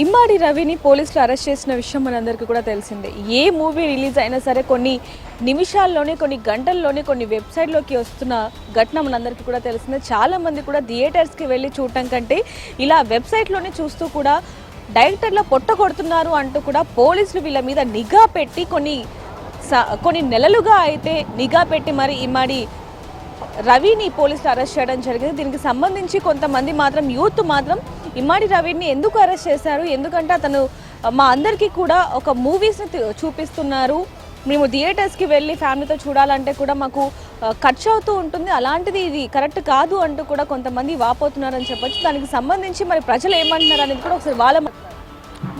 ఇమ్మాడి రవిని పోలీసులు అరెస్ట్ చేసిన విషయం మనందరికీ కూడా తెలిసిందే. ఏ మూవీ రిలీజ్ అయినా సరే కొన్ని నిమిషాల్లోనే, కొన్ని గంటల్లోనే కొన్ని వెబ్సైట్లోకి వస్తున్న ఘటన మనందరికీ కూడా తెలిసిందే. చాలామంది కూడా థియేటర్స్కి వెళ్ళి చూడటం కంటే ఇలా వెబ్సైట్లోనే చూస్తూ కూడా డైరెక్టర్ల పొట్ట కొడుతున్నారు అంటూ కూడా పోలీసులు వీళ్ళ మీద నిఘా పెట్టి కొన్ని నెలలుగా అయితే నిఘా పెట్టి మరి ఇమ్మాడి రవిని పోలీసులు అరెస్ట్ చేయడం జరిగింది. దీనికి సంబంధించి కొంతమంది మాత్రం యూత్ మాత్రం ఇమ్మాడి రవిని ఎందుకు అరెస్ట్ చేశారు, ఎందుకంటే అతను మా అందరికీ కూడా ఒక మూవీస్ని చూపిస్తున్నారు, మేము థియేటర్స్కి వెళ్ళి ఫ్యామిలీతో చూడాలంటే కూడా మాకు ఖర్చు అవుతూ ఉంటుంది, అలాంటిది ఇది కరెక్ట్ కాదు అంటూ కూడా కొంతమంది వాపోతున్నారని చెప్పొచ్చు. దానికి సంబంధించి మరి ప్రజలు ఏమంటున్నారు అనేది కూడా ఒకసారి వాళ్ళ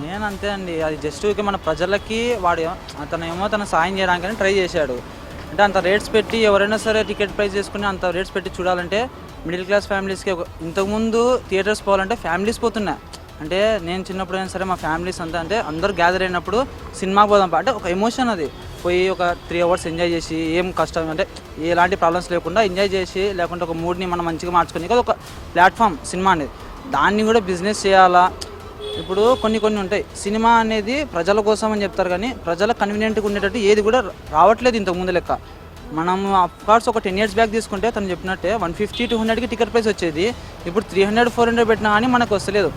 నేను అంతే అండి. అది జస్ట్ మన ప్రజలకి అతనేమో తన సాయం చేయడానికని ట్రై చేశాడు. అంటే అంత రేట్స్ పెట్టి ఎవరైనా సరే టికెట్ ప్రైస్ చేసుకుని అంత రేట్స్ పెట్టి చూడాలంటే మిడిల్ క్లాస్ ఫ్యామిలీస్కి ఇంతకుముందు థియేటర్స్ పోవాలంటే ఫ్యామిలీస్ పోతున్నాయి. అంటే నేను చిన్నప్పుడు అయినా సరే మా ఫ్యామిలీస్ అంతా అంటే అందరూ గ్యాదర్ అయినప్పుడు సినిమాకి పోదాం అంటే ఒక ఎమోషన్, అది పోయి ఒక 3 hours ఎంజాయ్ చేసి ఏం కష్టం అంటే ఎలాంటి ప్రాబ్లమ్స్ లేకుండా ఎంజాయ్ చేసి, లేకుంటే ఒక మూడ్ని మనం మంచిగా మార్చుకొని ఒక ప్లాట్ఫామ్ సినిమా అనేది. దాన్ని కూడా బిజినెస్ చేయాలా? ఇప్పుడు కొన్ని ఉంటాయి. సినిమా అనేది ప్రజల కోసం అని చెప్తారు, కానీ ప్రజల కన్వీనియంట్గా ఉండేటట్టు ఏది కూడా రావట్లేదు ఇంతకుముందు లెక్క. మనం అఫ్కోర్స్ ఒక 10 years బ్యాక్ తీసుకుంటే తను చెప్పినట్టే 150-200కి టికెట్ ప్రైస్ వచ్చేది. ఇప్పుడు 300-400 పెట్టినా కానీ మనకు వస్తలేదు.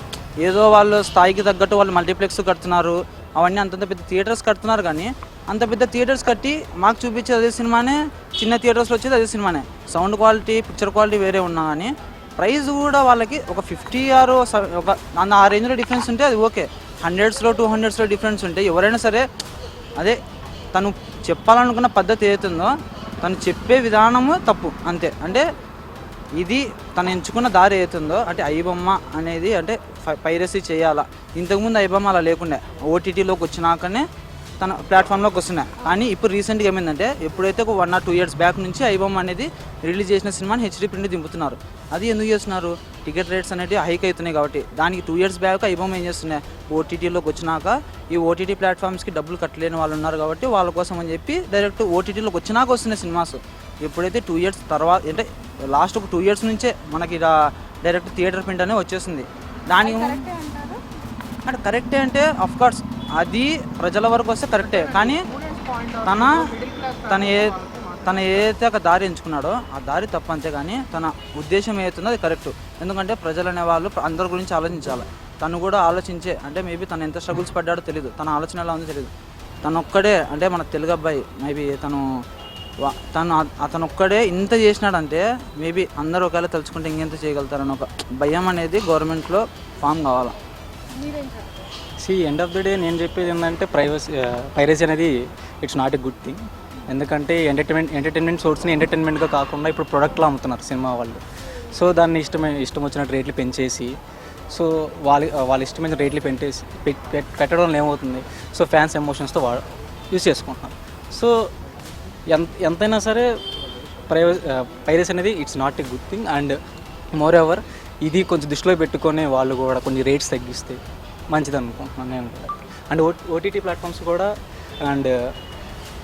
ఏదో వాళ్ళు స్థాయికి తగ్గట్టు వాళ్ళు మల్టీప్లెక్స్ కడుతున్నారు, అవన్నీ అంతంత పెద్ద థియేటర్స్ కడుతున్నారు. కానీ అంత పెద్ద థియేటర్స్ కట్టి మాకు చూపించేది అదే సినిమానే, చిన్న థియేటర్స్లో వచ్చేది అదే సినిమానే. సౌండ్ క్వాలిటీ, పిక్చర్ క్వాలిటీ వేరే ఉన్నా కానీ ప్రైస్ కూడా వాళ్ళకి ఒక 50 or ఒక ఆ రేంజ్లో డిఫరెన్స్ ఉంటే అది ఓకే. 100s-200s డిఫరెన్స్ ఉంటే ఎవరైనా సరే అదే తను చెప్పాలనుకున్న పద్ధతి ఏతుందో తను చెప్పే విధానము తప్పు అంతే. అంటే ఇది తను ఎంచుకున్న దారి ఏతుందో అంటే ఐబొమ్మ అనేది అంటే పైరసీ చేయాలా. ఇంతకుముందు ఐబొమ్మ అలా లేకుండే, ఓటీటీలోకి వచ్చినాకనే తన ప్లాట్ఫామ్లోకి వస్తున్నాయి. కానీ ఇప్పుడు రీసెంట్గా ఏమైందంటే ఎప్పుడైతే ఒక 1 or 2 years బ్యాక్ నుంచి ఐబొమ్మ అనేది రిలీజ్ చేసిన సినిమాని హెచ్డీ ప్రింట్ దింపుతున్నారు. అది ఎందుకు చేస్తున్నారు? టికెట్ రేట్స్ అనేవి హైక్ అవుతున్నాయి కాబట్టి. దానికి 2 years బ్యాక్ ఐబొమ్మ ఏం చేస్తున్నాయి, ఓటీటీలోకి వచ్చినాక ఈ ఓటీటీ ప్లాట్ఫామ్స్కి డబ్బులు కట్టలేని వాళ్ళు ఉన్నారు కాబట్టి వాళ్ళ కోసం అని చెప్పి డైరెక్ట్ ఓటీటీలోకి వచ్చినాక వస్తున్నాయి సినిమాస్. ఎప్పుడైతే 2 years తర్వాత అంటే లాస్ట్ ఒక 2 years నుంచే మనకి డైరెక్ట్ థియేటర్ ప్రింట్ అనేది వచ్చేసింది. దానికి అంటే కరెక్టే అంటే అఫ్కోర్స్ అది ప్రజల వరకు వస్తే కరెక్టే, కానీ తన ఏదైతే ఒక దారి ఎంచుకున్నాడో ఆ దారి తప్పు అంతే. కానీ తన ఉద్దేశం ఏదైతుందో అది కరెక్ట్. ఎందుకంటే ప్రజలు అనేవాళ్ళు అందరి గురించి ఆలోచించాలి. తను కూడా ఆలోచించే అంటే మేబీ తను ఎంత స్ట్రగుల్స్ పడ్డాడో తెలియదు, తన ఆలోచన ఎలా ఉందో తెలియదు. తను ఒక్కడే అంటే మన తెలుగు అబ్బాయి మేబీ అతను ఒక్కడే ఇంత చేసినాడంటే మేబీ అందరూ ఒకవేళ తలుచుకుంటే ఇంకెంత చేయగలుగుతారని ఒక భయం అనేది గవర్నమెంట్లో ఫామ్ కావాలి. ఎండ్ ఆఫ్ ది డే నేను చెప్పేది ఏంటంటే పైరసీ అనేది it's not a good thing. ఎందుకంటే ఎంటర్టైన్మెంట్ సోర్స్ని ఎంటర్టైన్మెంట్గా కాకుండా ఇప్పుడు ప్రొడక్ట్లో అమ్ముతున్నారు సినిమా వాళ్ళు. సో దాన్ని ఇష్టం వచ్చినట్టు రేట్లు పెంచేసి, సో వాళ్ళ ఇష్టమైన రేట్లు పెట్టడం వల్ల ఏమవుతుంది, సో ఫ్యాన్స్ ఎమోషన్స్తో యూజ్ చేసుకుంటున్నారు. సో ఎంతైనా సరే పైరసీ అనేది it's not a good thing. And more ever ఇది కొంచెం దృష్టిలో పెట్టుకొని వాళ్ళు కూడా కొన్ని రేట్స్ తగ్గిస్తే మంచిది అనుకుంటున్నాను నేను కూడా. అండ్ ఓటీటీ ప్లాట్ఫామ్స్ కూడా అండ్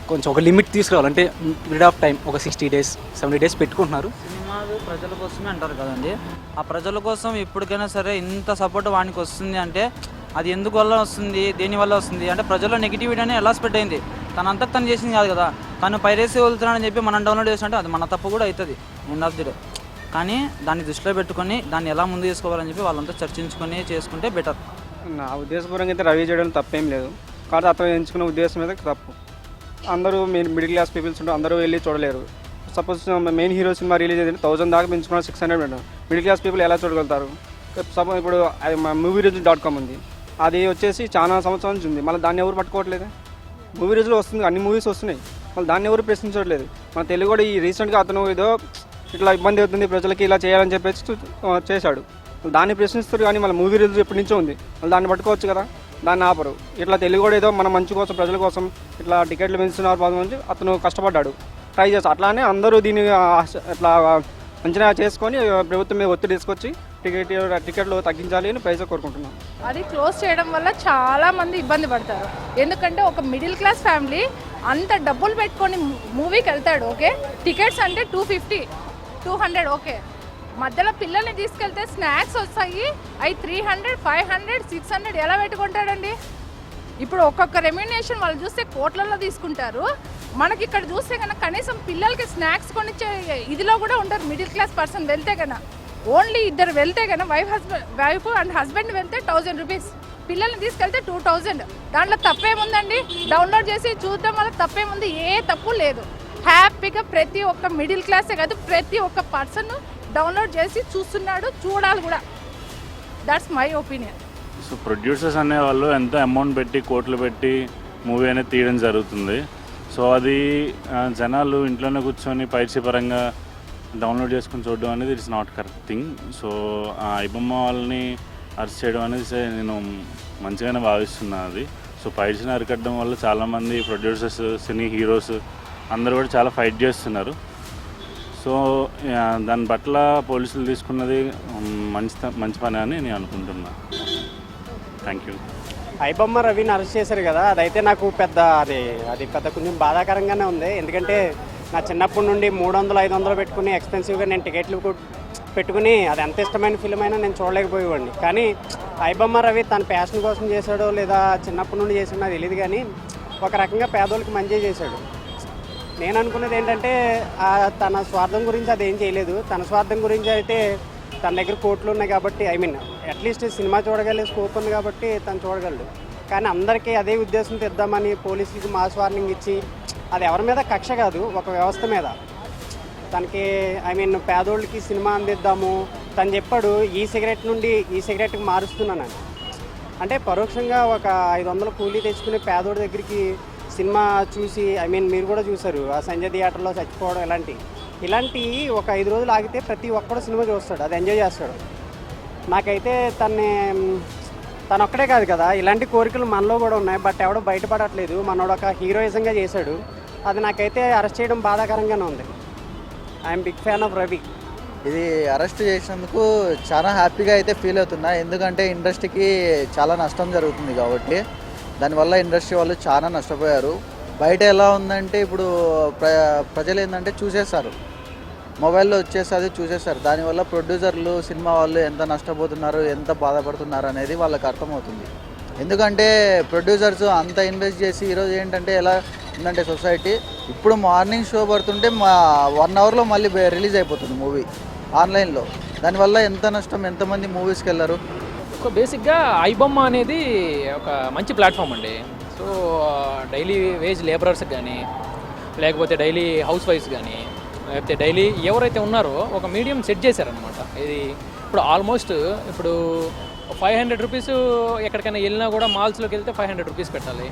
కొంచెం ఒక లిమిట్ తీసుకురావాలంటే పీరియడ్ ఆఫ్ టైం ఒక 60 days 70 days పెట్టుకుంటున్నారు. సినిమాలు ప్రజల కోసమే అంటారు కదండి. ఆ ప్రజల కోసం ఎప్పటికైనా సరే ఇంత సపోర్ట్ వానికి వస్తుంది అంటే అది ఎందుకు వల్ల వస్తుంది, దేనివల్ల వస్తుంది అంటే ప్రజల్లో నెగిటివిటీ అనేది ఎలా స్ప్రెడ్ అయింది. తనంతకు తను చేసింది కాదు కదా. తను పైరసీ వెళ్తున్నాడని చెప్పి మనం డౌన్లోడ్ చేసినట్టే అది మన తప్పు కూడా అవుతుంది ఎండ్ ఆఫ్ ది డే. కానీ దాన్ని దృష్టిలో పెట్టుకొని దాన్ని ఎలా ముందు తీసుకోవాలని చెప్పి వాళ్ళంతా చర్చించుకొని చేసుకుంటే బెటర్. నా ఉద్దేశపూర్వకంగా అయితే రవి చేయడం తప్పేం లేదు, కానీ అతను ఎంచుకున్న ఉద్దేశం మీద తప్పు. అందరూ మిడిల్ క్లాస్ పీపుల్స్ ఉంటే అందరూ వెళ్ళి చూడలేరు. Suppose main hero cinema release అయితే 1000 దాకా పెంచుకున్న 600 పెట్టారు. మిడిల్ క్లాస్ పీపుల్ ఎలా చూడగలుగుతారు? సపోజ్ ఇప్పుడు moviereels.com ఉంది, అది వచ్చేసి చాలా సంవత్సరాల నుంచి ఉంది, మళ్ళీ దాన్ని ఎవరు పట్టుకోవట్లేదు. మూవీరీస్లో వస్తుంది, అన్ని మూవీస్ వస్తున్నాయి, మళ్ళీ దాన్ని ఎవరు ప్రశ్నించట్లేదు. మన తెలుగు కూడా ఈ రీసెంట్గా అతను ఏదో ఇట్లా ఇబ్బంది అవుతుంది ప్రజలకి ఇలా చేయాలని చెప్పేసి చేశాడు, దాన్ని ప్రశ్నిస్తారు. కానీ మళ్ళీ మూవీ రిలీజ్ ఎప్పటి నుంచో ఉంది, మళ్ళీ దాన్ని పట్టుకోవచ్చు కదా, దాన్ని ఆపరు. ఇట్లా తెలుగు కూడా ఏదో మన మంచి కోసం ప్రజల కోసం ఇట్లా టికెట్లు పెంచుతున్నారు పాదం నుంచి అతను కష్టపడ్డాడు, ట్రై చేస్తాడు. అట్లానే అందరూ దీన్ని ఇట్లా అంచనా చేసుకొని ప్రభుత్వం మీద ఒత్తిడి తీసుకొచ్చి టికెట్లు తగ్గించాలి అని ప్రైజ్ కోరుకుంటున్నాను. అది క్లోజ్ చేయడం వల్ల చాలా మంది ఇబ్బంది పడతారు. ఎందుకంటే ఒక మిడిల్ క్లాస్ ఫ్యామిలీ అంత డబ్బులు పెట్టుకొని మూవీకి వెళ్తాడు, ఓకే టికెట్స్ అంటే 250-200 ఓకే, మధ్యలో పిల్లల్ని తీసుకెళ్తే స్నాక్స్ వస్తాయి, అవి 300, 500, 600 ఎలా పెట్టుకుంటాడండి? ఇప్పుడు ఒక్కొక్క రెమ్యునేషన్ వాళ్ళు చూస్తే కోట్లలో తీసుకుంటారు. మనకి ఇక్కడ చూస్తే కనుక కనీసం పిల్లలకి స్నాక్స్ కొనిచ్చే ఇదిలో కూడా ఉంటారు. మిడిల్ క్లాస్ పర్సన్ వెళ్తే కనుక ఓన్లీ ఇద్దరు వెళ్తే కనుక వైఫ్ అండ్ హస్బెండ్ వెళ్తే 1000 రూపీస్, పిల్లల్ని తీసుకెళ్తే 2000. దాంట్లో తప్పేముందండి? డౌన్లోడ్ చేసి చూడడం వల్ల తప్పేముంది? ఏ తప్పు లేదు. హ్యాపీగా ప్రతి ఒక్క మిడిల్ క్లాసే కాదు, ప్రతి ఒక్క పర్సన్ డౌన్లోడ్ చేసి చూస్తున్నాడు, చూడాలి కూడా. That's my opinion. So producers అనేవాళ్ళు ఎంతో అమౌంట్ పెట్టి కోట్లు పెట్టి మూవీ అనేది తీయడం జరుగుతుంది. సో అది జనాలు ఇంట్లోనే కూర్చొని పైరసీ పరంగా డౌన్లోడ్ చేసుకుని చూడడం అనేది it's not correct thing. So iBomma వాళ్ళని అరెస్ట్ చేయడం అనేది నేను మంచిగానే భావిస్తున్నాను అది. సో పైరసీని అరికట్టడం వల్ల చాలామంది ప్రొడ్యూసర్స్, సినీ హీరోస్ అందరూ కూడా చాలా ఫైట్ చేస్తున్నారు. సో దాని పట్ల పోలీసులు తీసుకున్నది మంచి పని అని నేను అనుకుంటున్నాను. Thank you. ఐబొమ్మ రవిని అరెస్ట్ చేశారు కదా, అదైతే నాకు అది పెద్ద కొంచెం బాధాకరంగానే ఉంది. ఎందుకంటే నా చిన్నప్పటి నుండి 300, 500 పెట్టుకుని ఎక్స్పెన్సివ్గా నేను టికెట్లు పెట్టుకుని అది ఎంత ఇష్టమైన ఫిల్మ్ అయినా నేను చూడలేకపోయేవాడిని. కానీ ఐబొమ్మ రవి తన ప్యాషన్ కోసం చేశాడో లేదా చిన్నప్పటి నుండి చేసాడో నాకు తెలియదు, కానీ ఒక రకంగా పేదోళ్ళకి మంచి చేశాడు. నేను అనుకున్నది ఏంటంటే తన స్వార్థం గురించి అదేం చేయలేదు. తన స్వార్థం గురించి అయితే తన దగ్గర కోట్లు ఉన్నాయి కాబట్టి, అట్లీస్ట్ సినిమా చూడగలిగే స్కోప్ ఉంది కాబట్టి తను చూడగలడు. కానీ అందరికీ అదే ఉద్దేశంతో ఇద్దామని పోలీసులకి మాస్ వార్నింగ్ ఇచ్చి, అది ఎవరి మీద కక్ష కాదు, ఒక వ్యవస్థ మీద. తనకి పేదోళ్ళకి సినిమా అందిద్దాము తను చెప్పాడు, ఈ సిగరెట్ నుండి ఈ సిగరెట్కి మారుస్తున్నానని. అంటే పరోక్షంగా ఒక 500 కూలీ తెచ్చుకునే పేదోడి దగ్గరికి సినిమా చూసి, మీరు కూడా చూసారు ఆ సంజయ్ థియేటర్లో చచ్చిపోవడం, ఇలాంటి ఒక 5 రోజులు ఆగితే ప్రతి ఒక్కడు సినిమా చూస్తాడు, అది ఎంజాయ్ చేస్తాడు. నాకైతే తను ఒక్కడే కాదు కదా, ఇలాంటి కోరికలు మనలో కూడా ఉన్నాయి. బట్ ఎవడో బయటపడట్లేదు. మనోడు ఒక హీరోయిజంగా చేశాడు, అది నాకైతే అరెస్ట్ చేయడం బాధాకరంగానే ఉంది. I'm big fan of Ravi. ఇది అరెస్ట్ చేసినందుకు చాలా హ్యాపీగా అయితే ఫీల్ అవుతున్నా. ఎందుకంటే ఇండస్ట్రీకి చాలా నష్టం జరుగుతుంది కాబట్టి, దానివల్ల ఇండస్ట్రీ వాళ్ళు చాలా నష్టపోయారు. బయట ఎలా ఉందంటే ఇప్పుడు ప్రజలు ఏంటంటే చూసేస్తారు, మొబైల్లో వచ్చేసి చూసేస్తారు. దానివల్ల ప్రొడ్యూసర్లు, సినిమా వాళ్ళు ఎంత నష్టపోతున్నారు, ఎంత బాధపడుతున్నారు అనేది వాళ్ళకి అర్థమవుతుంది. ఎందుకంటే ప్రొడ్యూసర్స్ అంత ఇన్వెస్ట్ చేసి, ఈరోజు ఏంటంటే ఎలా ఉందంటే సొసైటీ, ఇప్పుడు మార్నింగ్ షో పడుతుంటే 1 అవర్లో మళ్ళీ రిలీజ్ అయిపోతుంది మూవీ ఆన్లైన్లో. దానివల్ల ఎంత నష్టం, ఎంతమంది మూవీస్కి వెళ్ళరు. బేసిక్గా ఐబొమ్మ అనేది ఒక మంచి ప్లాట్ఫామ్ అండి. సో డైలీ వేజ్ లేబరర్స్కి కానీ, లేకపోతే డైలీ హౌస్ వైఫ్స్ కానీ, లేకపోతే డైలీ ఎవరైతే ఉన్నారో ఒక మీడియం సెట్ చేశారనమాట. ఇది ఇప్పుడు ఆల్మోస్ట్ ఇప్పుడు 500 రూపీస్ ఎక్కడికైనా వెళ్ళినా కూడా మాల్స్లోకి వెళ్తే 500 రూపీస్ పెట్టాలి.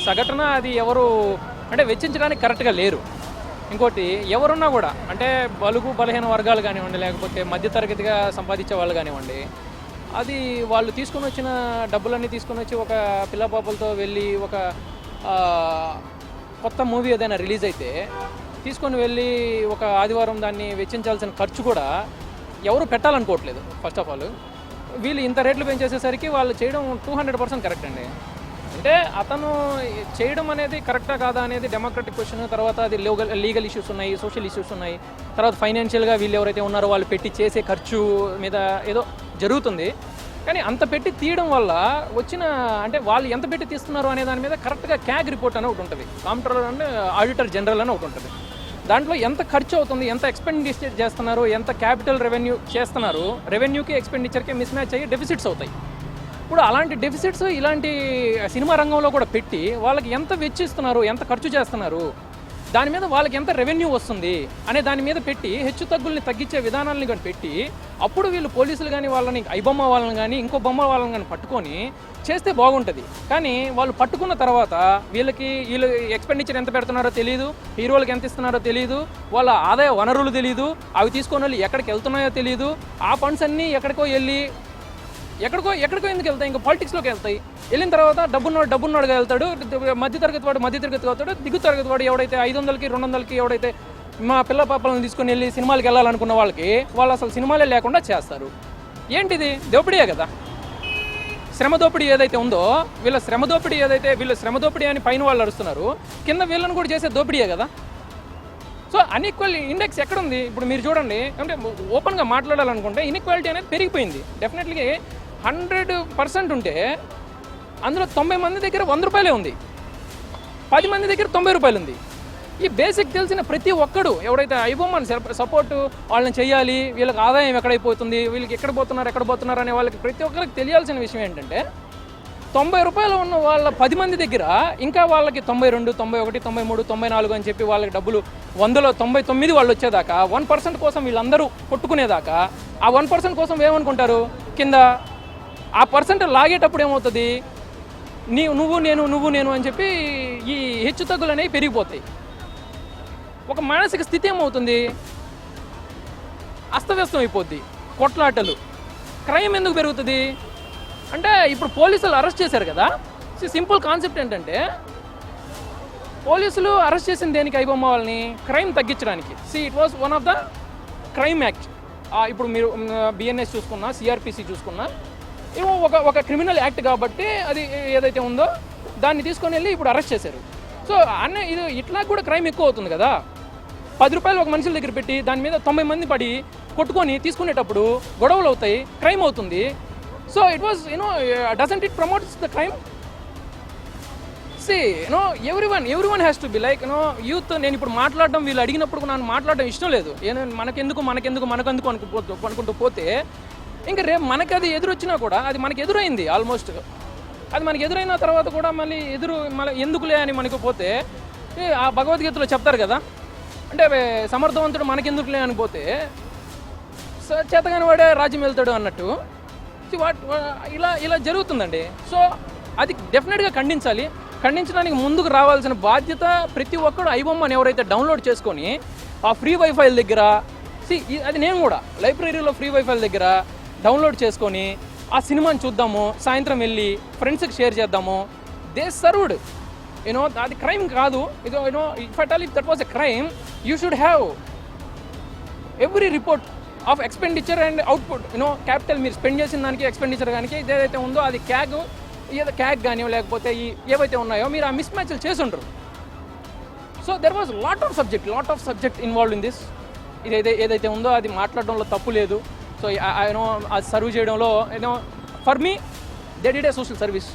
సగటున అది ఎవరు అంటే వెచ్చించడానికి కరెక్ట్గా లేరు. ఇంకోటి ఎవరున్నా కూడా అంటే బలుగు బలహీన వర్గాలు కానివ్వండి, లేకపోతే మధ్యతరగతిగా సంపాదించే వాళ్ళు కానివ్వండి, అది వాళ్ళు తీసుకొని వచ్చిన డబ్బులన్నీ తీసుకొని వచ్చి ఒక పిల్లపాపలతో వెళ్ళి ఒక కొత్త మూవీ ఏదైనా రిలీజ్ అయితే తీసుకొని వెళ్ళి ఒక ఆదివారం దాన్ని వెచ్చించాల్సిన ఖర్చు కూడా ఎవరు పెట్టాలనుకోవట్లేదు. ఫస్ట్ ఆఫ్ ఆల్ వీళ్ళు ఇంత రేట్లు పెంచేసేసరికి వాళ్ళు చేయడం 200% కరెక్ట్ అండి. అంటే అతను చేయడం అనేది కరెక్టా కాదా అనేది డెమోక్రటిక్ క్వశ్చన్. తర్వాత అది లీగల్ ఇష్యూస్ ఉన్నాయి, సోషల్ ఇష్యూస్ ఉన్నాయి. తర్వాత ఫైనాన్షియల్గా వీళ్ళు ఎవరైతే ఉన్నారో వాళ్ళు పెట్టి చేసే ఖర్చు మీద ఏదో జరుగుతుంది. కానీ అంత పెట్టి తీయడం వల్ల వచ్చిన అంటే వాళ్ళు ఎంత పెట్టి తీస్తున్నారు అనే దాని మీద కరెక్ట్గా క్యాగ్ రిపోర్ట్ అని ఒకటి ఉంటుంది, కాంప్ట్రోలర్ అండ్ ఆడిటర్ జనరల్ అని ఒకటి ఉంటుంది. దాంట్లో ఎంత ఖర్చు అవుతుంది, ఎంత ఎక్స్పెండిచర్ చేస్తున్నారు, ఎంత క్యాపిటల్ రెవెన్యూ చేస్తున్నారు, రెవెన్యూకి ఎక్స్పెండిచర్కి మిస్ మ్యాచ్ అయ్యి డెఫిసిట్స్ అవుతాయి. ఇప్పుడు అలాంటి డెఫిసిట్స్ ఇలాంటి సినిమా రంగంలో కూడా పెట్టి వాళ్ళకి ఎంత వెచ్చిస్తున్నారు, ఎంత ఖర్చు చేస్తున్నారు, దాని మీద వాళ్ళకి ఎంత రెవెన్యూ వస్తుంది అనే దాని మీద పెట్టి హెచ్చు తగ్గుల్ని తగ్గించే విధానాలను కానీ పెట్టి అప్పుడు వీళ్ళు పోలీసులు కానీ వాళ్ళని ఐబొమ్మ వాళ్ళని కానీ ఇంకో బొమ్మ వాళ్ళని కానీ పట్టుకొని చేస్తే బాగుంటుంది. కానీ వాళ్ళు పట్టుకున్న తర్వాత వీళ్ళు ఎక్స్పెండిచర్ ఎంత పెడుతున్నారో తెలియదు, హీరోలకు ఎంత ఇస్తున్నారో తెలియదు, వాళ్ళ ఆదాయ వనరులు తెలియదు, అవి తీసుకొని వాళ్ళు ఎక్కడికి వెళ్తున్నాయో తెలియదు. ఆ ఫండ్స్ అన్నీ ఎక్కడికో వెళ్ళి ఎక్కడికో ఎందుకు వెళ్తాయి, ఇంకా పాలిటిక్స్లోకి వెళ్తాయి. వెళ్ళిన తర్వాత డబ్బున్నోడుగా వెళ్తాడు, మధ్యతరగతి అవుతాడు. దిగు తరగతి వాడు ఎవడైతే 500కి 200కి ఎవడైతే మా పిల్ల పాపలను తీసుకొని వెళ్ళి సినిమాలకి వెళ్ళాలనుకున్న వాళ్ళకి వాళ్ళు అసలు సినిమాలే లేకుండా చేస్తారు. ఏంటిది? దోపిడీయే కదా. శ్రమ దోపిడీ ఏదైతే ఉందో వీళ్ళ శ్రమ దోపిడీ అని పైన వాళ్ళు అరుస్తున్నారు, కింద వీళ్ళని కూడా చేసే దోపిడీయే కదా. సో సో అన్ఈక్వల్ ఇండెక్స్ ఎక్కడుంది ఇప్పుడు మీరు చూడండి. అంటే ఓపెన్గా మాట్లాడాలనుకుంటే ఇన్ఈక్వాలిటీ అనేది పెరిగిపోయింది. డెఫినెట్లీ 100% ఉంటే అందులో 90 మంది దగ్గర 100 రూపాయలే ఉంది, 10 మంది దగ్గర 90 రూపాయలు ఉంది. ఈ బేసిక్ తెలిసిన ప్రతి ఒక్కడు ఎవరైతే ఐబొమ్మని సపోర్టు వాళ్ళని చేయాలి, వీళ్ళకి ఆదాయం ఎక్కడైపోతుంది, వీళ్ళకి ఎక్కడ పోతున్నారు అనే వాళ్ళకి ప్రతి ఒక్కరికి తెలియాల్సిన విషయం ఏంటంటే 90 రూపాయలు ఉన్న వాళ్ళ 10 మంది దగ్గర ఇంకా వాళ్ళకి 92, 91, 93, 94 అని చెప్పి వాళ్ళకి డబ్బులు 100లో 99 వాళ్ళు వచ్చేదాకా 1% కోసం వీళ్ళందరూ కొట్టుకునేదాకా ఆ 1% కోసం ఏమనుకుంటారు, కింద ఆ పర్సెంట్ లాగేటప్పుడు ఏమవుతుంది, నువ్వు నేను అని చెప్పి ఈ హెచ్చు తగ్గులు అనేవి పెరిగిపోతాయి. ఒక మానసిక స్థితి ఏమవుతుంది, అస్తవ్యస్తం అయిపోద్ది. కొట్లాటలు, క్రైమ్ ఎందుకు పెరుగుతుంది అంటే ఇప్పుడు పోలీసులు అరెస్ట్ చేశారు కదా. సింపుల్ కాన్సెప్ట్ ఏంటంటే పోలీసులు అరెస్ట్ చేసిన దేనికి ఐబొమ్మ వాళ్ళని, క్రైమ్ తగ్గించడానికి. It was one of the crime act. ఇప్పుడు మీరు బిఎన్ఎస్ చూసుకున్నా, సిఆర్పిసి చూసుకున్నా, ఏమో ఒక క్రిమినల్ యాక్ట్ కాబట్టి అది ఏదైతే ఉందో దాన్ని తీసుకొని వెళ్ళి ఇప్పుడు అరెస్ట్ చేశారు. సో ఇది ఇట్లా కూడా క్రైమ్ ఎక్కువ అవుతుంది కదా. 10 రూపాయలు ఒక మనుషుల దగ్గర పెట్టి దాని మీద 90 మంది పడి కొట్టుకొని తీసుకునేటప్పుడు గొడవలు అవుతాయి, క్రైమ్ అవుతుంది. So it was doesn't it promotes the crime? Everyone has to be like youth. నేను ఇప్పుడు మాట్లాడడం వీళ్ళు అడిగినప్పుడు నాకు మాట్లాడడం ఇష్టం లేదు. మనకెందుకు అనుకుంటూ పోతే ఇంకా రేపు మనకి అది ఎదురొచ్చినా కూడా అది మనకి ఎదురైంది ఆల్మోస్ట్. అది మనకి ఎదురైన తర్వాత కూడా మళ్ళీ ఎందుకులే అని మనకు పోతే ఆ భగవద్గీతలో చెప్తారు కదా, అంటే సమర్థవంతుడు మనకెందుకులే అని పోతే చేతగాని వాడే రాజ్యం వెళ్తాడు అన్నట్టు ఇలా జరుగుతుందండి. సో అది డెఫినెట్గా ఖండించడానికి ముందుకు రావాల్సిన బాధ్యత ప్రతి ఒక్కడు ఐబొమ్మని ఎవరైతే డౌన్లోడ్ చేసుకొని ఆ ఫ్రీ వైఫైల దగ్గర అది నేను కూడా లైబ్రరీలో ఫ్రీ వైఫైల దగ్గర డౌన్లోడ్ చేసుకొని ఆ సినిమాని చూద్దాము, సాయంత్రం వెళ్ళి ఫ్రెండ్స్కి షేర్ చేద్దాము. దే సర్వ్డ్ అది క్రైమ్ కాదు. If that was a crime you should have every report of expenditure and output. Capital మీరు స్పెండ్ చేసిన దానికి ఎక్స్పెండిచర్ కానీ ఏదైతే ఉందో అది క్యాగ్ కానీ లేకపోతే ఏవైతే ఉన్నాయో మీరు ఆ మిస్ మ్యాచ్లు చేసి ఉంటారు. So there was lot of subject involve in this. ఏదైతే ఉందో అది మాట్లాడడంలో తప్పు లేదు. సో అది సర్వ్ చేయడంలో for me they did a social service.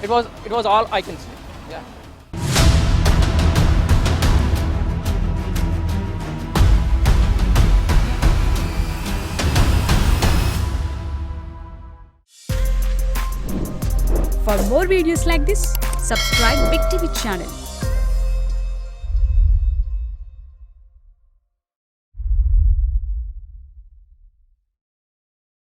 It was all I can say. For more videos like this, subscribe Big TV channel.